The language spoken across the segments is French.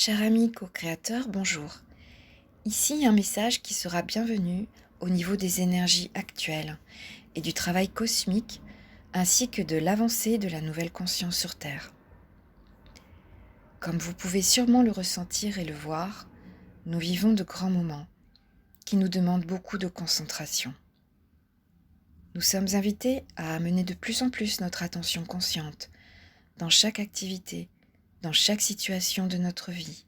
Cher ami co-créateur, bonjour. Ici un message qui sera bienvenu au niveau des énergies actuelles et du travail cosmique ainsi que de l'avancée de la nouvelle conscience sur Terre. Comme vous pouvez sûrement le ressentir et le voir, nous vivons de grands moments qui nous demandent beaucoup de concentration. Nous sommes invités à amener de plus en plus notre attention consciente dans chaque activité, dans chaque situation de notre vie.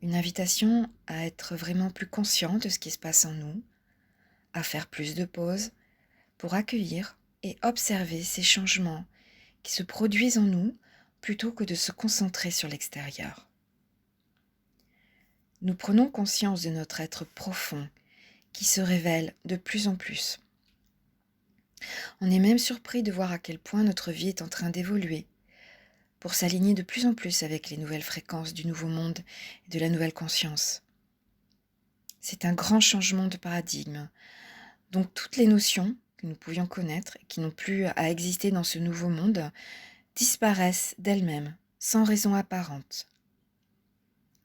Une invitation à être vraiment plus conscient de ce qui se passe en nous, à faire plus de pauses pour accueillir et observer ces changements qui se produisent en nous plutôt que de se concentrer sur l'extérieur. Nous prenons conscience de notre être profond qui se révèle de plus en plus. On est même surpris de voir à quel point notre vie est en train d'évoluer pour s'aligner de plus en plus avec les nouvelles fréquences du nouveau monde et de la nouvelle conscience. C'est un grand changement de paradigme. Donc toutes les notions que nous pouvions connaître et qui n'ont plus à exister dans ce nouveau monde disparaissent d'elles-mêmes, sans raison apparente.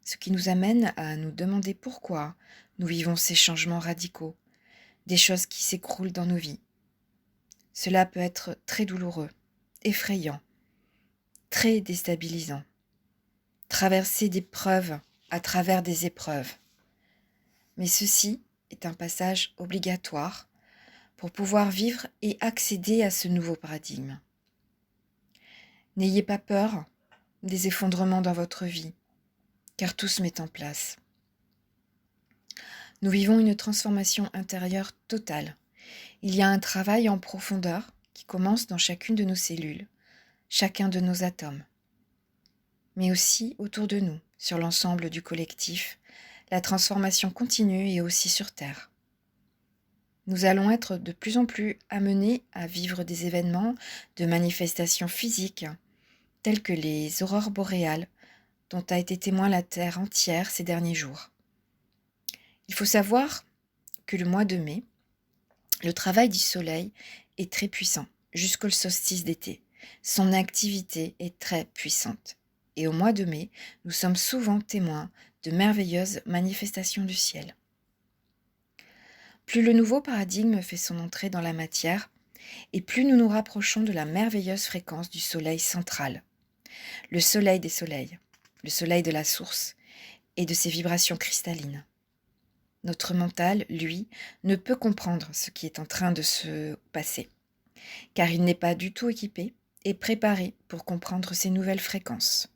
Ce qui nous amène à nous demander pourquoi nous vivons ces changements radicaux, des choses qui s'écroulent dans nos vies. Cela peut être très douloureux, effrayant, très déstabilisant. Traverser des preuves à travers des épreuves. Mais ceci est un passage obligatoire pour pouvoir vivre et accéder à ce nouveau paradigme. N'ayez pas peur des effondrements dans votre vie, car tout se met en place. Nous vivons une transformation intérieure totale. Il y a un travail en profondeur qui commence dans chacune de nos cellules, chacun de nos atomes, mais aussi autour de nous, sur l'ensemble du collectif. La transformation continue et aussi sur Terre. Nous allons être de plus en plus amenés à vivre des événements de manifestations physiques, telles que les aurores boréales, dont a été témoin la Terre entière ces derniers jours. Il faut savoir que le mois de mai, le travail du Soleil est très puissant, jusqu'au solstice d'été. Son activité est très puissante. Et au mois de mai, nous sommes souvent témoins de merveilleuses manifestations du ciel. Plus le nouveau paradigme fait son entrée dans la matière, et plus nous nous rapprochons de la merveilleuse fréquence du Soleil central, le Soleil des soleils, le Soleil de la source et de ses vibrations cristallines. Notre mental, lui, ne peut comprendre ce qui est en train de se passer, car il n'est pas du tout équipé et préparé pour comprendre ces nouvelles fréquences.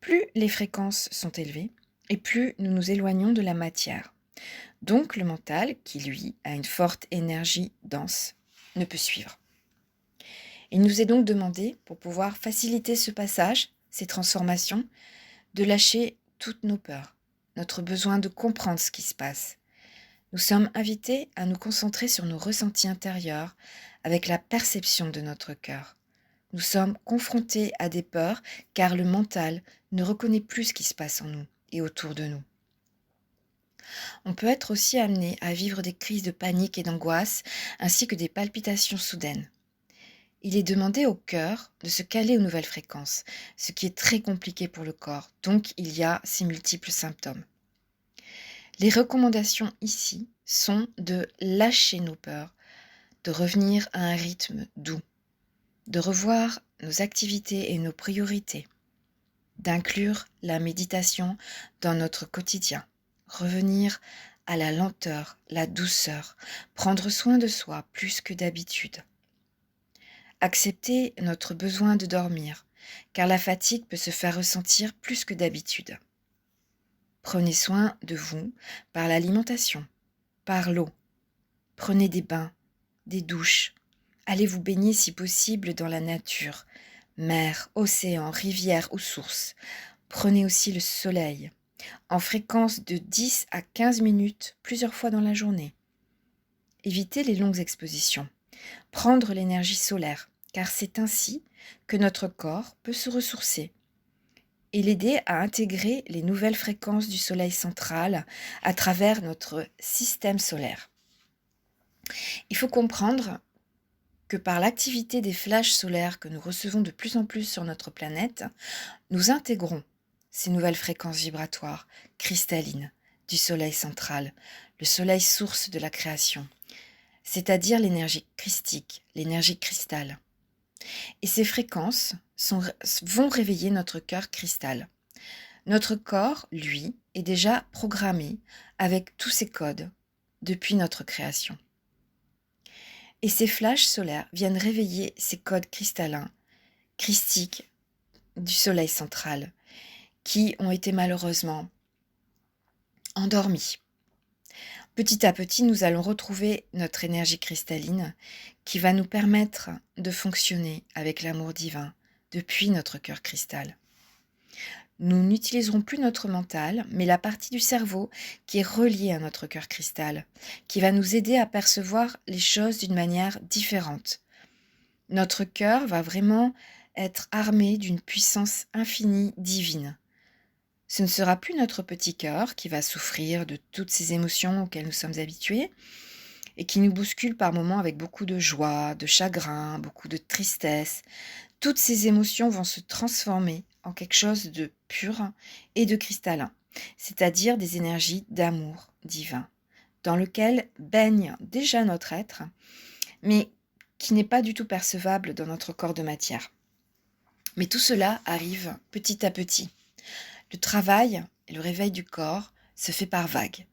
Plus les fréquences sont élevées, et plus nous nous éloignons de la matière. Donc le mental, qui lui a une forte énergie dense, ne peut suivre. Il nous est donc demandé, pour pouvoir faciliter ce passage, ces transformations, de lâcher toutes nos peurs, notre besoin de comprendre ce qui se passe. Nous sommes invités à nous concentrer sur nos ressentis intérieurs avec la perception de notre cœur. Nous sommes confrontés à des peurs car le mental ne reconnaît plus ce qui se passe en nous et autour de nous. On peut être aussi amené à vivre des crises de panique et d'angoisse, ainsi que des palpitations soudaines. Il est demandé au cœur de se caler aux nouvelles fréquences, ce qui est très compliqué pour le corps, donc il y a ces multiples symptômes. Les recommandations ici sont de lâcher nos peurs, de revenir à un rythme doux, de revoir nos activités et nos priorités, d'inclure la méditation dans notre quotidien, revenir à la lenteur, la douceur, prendre soin de soi plus que d'habitude. Accepter notre besoin de dormir, car la fatigue peut se faire ressentir plus que d'habitude. Prenez soin de vous par l'alimentation, par l'eau. Prenez des bains, des douches. Allez vous baigner si possible dans la nature, mer, océan, rivière ou source. Prenez aussi le soleil, en fréquence de 10 à 15 minutes plusieurs fois dans la journée. Évitez les longues expositions. Prendre l'énergie solaire, car c'est ainsi que notre corps peut se ressourcer et l'aider à intégrer les nouvelles fréquences du soleil central à travers notre système solaire. Il faut comprendre que par l'activité des flashs solaires que nous recevons de plus en plus sur notre planète, nous intégrons ces nouvelles fréquences vibratoires cristallines du soleil central, le soleil source de la création, c'est-à-dire l'énergie christique, l'énergie cristal. Et ces fréquences vont réveiller notre cœur cristal. Notre corps, lui, est déjà programmé avec tous ces codes depuis notre création. Et ces flashs solaires viennent réveiller ces codes cristallins, christiques du soleil central, qui ont été malheureusement endormis. Petit à petit, nous allons retrouver notre énergie cristalline qui va nous permettre de fonctionner avec l'amour divin depuis notre cœur cristal. Nous n'utiliserons plus notre mental, mais la partie du cerveau qui est reliée à notre cœur cristal, qui va nous aider à percevoir les choses d'une manière différente. Notre cœur va vraiment être armé d'une puissance infinie divine. Ce ne sera plus notre petit cœur qui va souffrir de toutes ces émotions auxquelles nous sommes habitués et qui nous bouscule par moments avec beaucoup de joie, de chagrin, beaucoup de tristesse. Toutes ces émotions vont se transformer en quelque chose de pur et de cristallin, c'est-à-dire des énergies d'amour divin, dans lequel baigne déjà notre être, mais qui n'est pas du tout percevable dans notre corps de matière. Mais tout cela arrive petit à petit. Le travail et le réveil du corps se fait par vagues.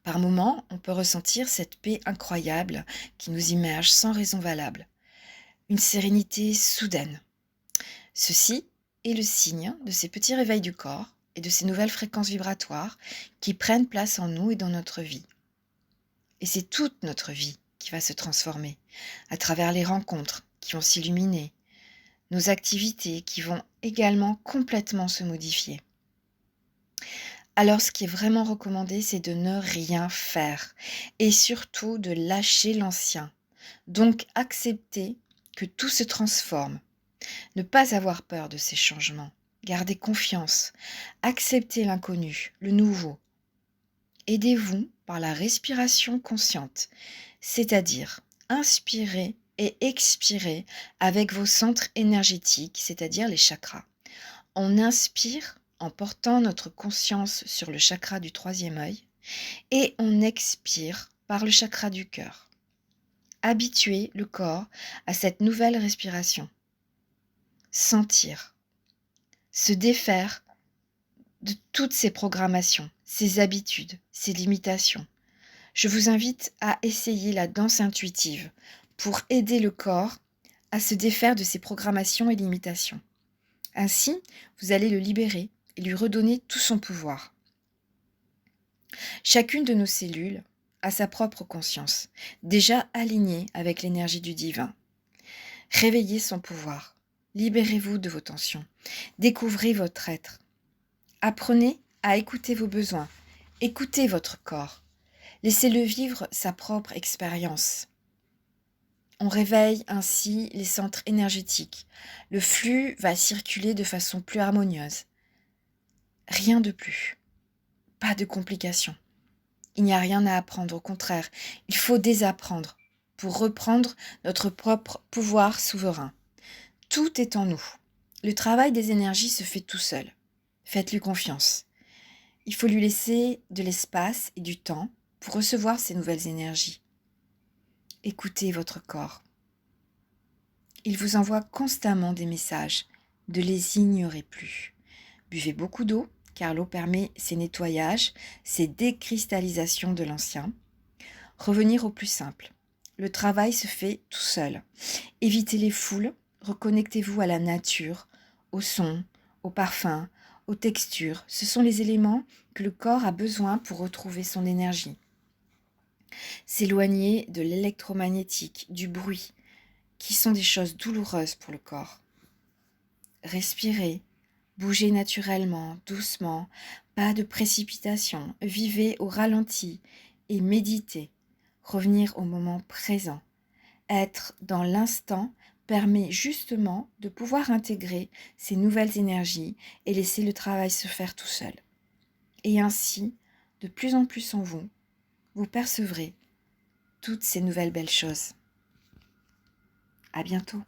Par moments, on peut ressentir cette paix incroyable qui nous immerge sans raison valable. Une sérénité soudaine. Ceci est le signe de ces petits réveils du corps et de ces nouvelles fréquences vibratoires qui prennent place en nous et dans notre vie. Et c'est toute notre vie qui va se transformer à travers les rencontres qui vont s'illuminer, nos activités qui vont également complètement se modifier. Alors, ce qui est vraiment recommandé, c'est de ne rien faire et surtout de lâcher l'ancien. Donc, accepter que tout se transforme. Ne pas avoir peur de ces changements. Garder confiance. Accepter l'inconnu, le nouveau. Aidez-vous par la respiration consciente, c'est-à-dire inspirer et expirer avec vos centres énergétiques, c'est-à-dire les chakras. On inspire en portant notre conscience sur le chakra du troisième œil et on expire par le chakra du cœur. Habituez le corps à cette nouvelle respiration. Sentir, se défaire de toutes ces programmations, ces habitudes, ces limitations. Je vous invite à essayer la danse intuitive pour aider le corps à se défaire de ces programmations et limitations. Ainsi, vous allez le libérer et lui redonner tout son pouvoir. Chacune de nos cellules a sa propre conscience, déjà alignée avec l'énergie du divin. Réveillez son pouvoir, libérez-vous de vos tensions, découvrez votre être. Apprenez à écouter vos besoins, écoutez votre corps, laissez-le vivre sa propre expérience. On réveille ainsi les centres énergétiques. Le flux va circuler de façon plus harmonieuse. Rien de plus. Pas de complications. Il n'y a rien à apprendre, au contraire, il faut désapprendre pour reprendre notre propre pouvoir souverain. Tout est en nous. Le travail des énergies se fait tout seul. Faites-lui confiance. Il faut lui laisser de l'espace et du temps pour recevoir ces nouvelles énergies. Écoutez votre corps. Il vous envoie constamment des messages. Ne les ignorez plus. Buvez beaucoup d'eau, car l'eau permet ces nettoyages, ces décristallisations de l'ancien. Revenir au plus simple. Le travail se fait tout seul. Évitez les foules, reconnectez-vous à la nature, au son, au parfum, aux textures. Ce sont les éléments que le corps a besoin pour retrouver son énergie. S'éloigner de l'électromagnétique, du bruit, qui sont des choses douloureuses pour le corps. Respirez, bougez naturellement, doucement, pas de précipitation, vivez au ralenti et méditez. Revenir au moment présent. Être dans l'instant permet justement de pouvoir intégrer ces nouvelles énergies et laisser le travail se faire tout seul. Et ainsi, de plus en plus en vous, vous percevrez toutes ces nouvelles belles choses. À bientôt.